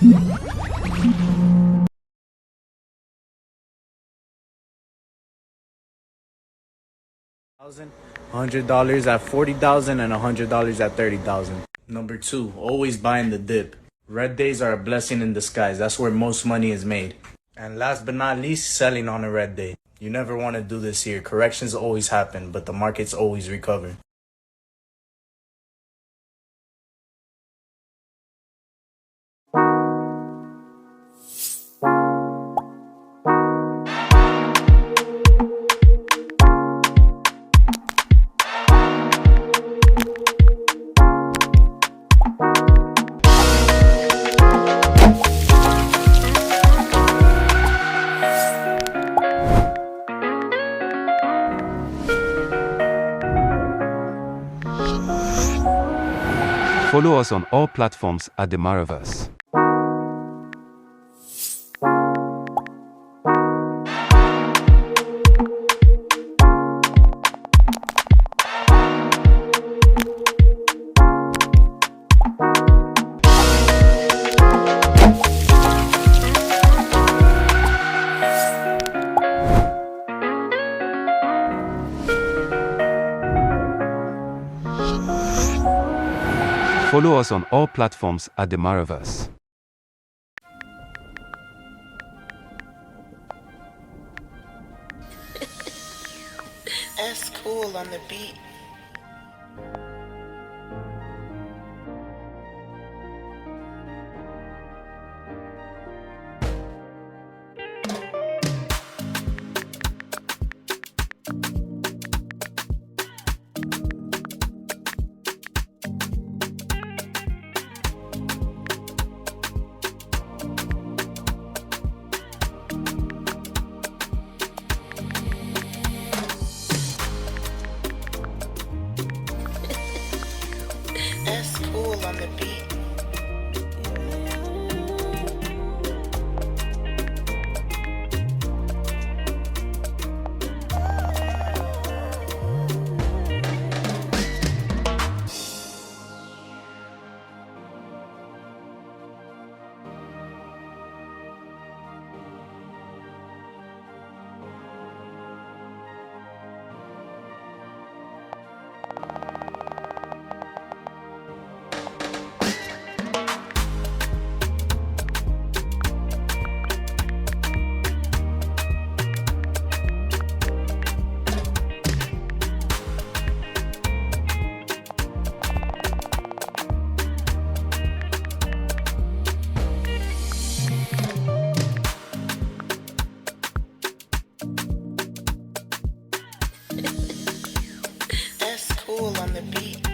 $100 at 40,000 and $100 at 30,000. Number 2, always buying the dip. Red days are a blessing in disguise. That's where most money is made. And last but not least, selling on a red day. You never want to do this here. Corrections always happen, but the markets always recover. Follow us on all platforms at The Maraverse. Follow us on all platforms at The Maraverse. That's cool on the beat. That's cool on the beat. That's cool on the beat.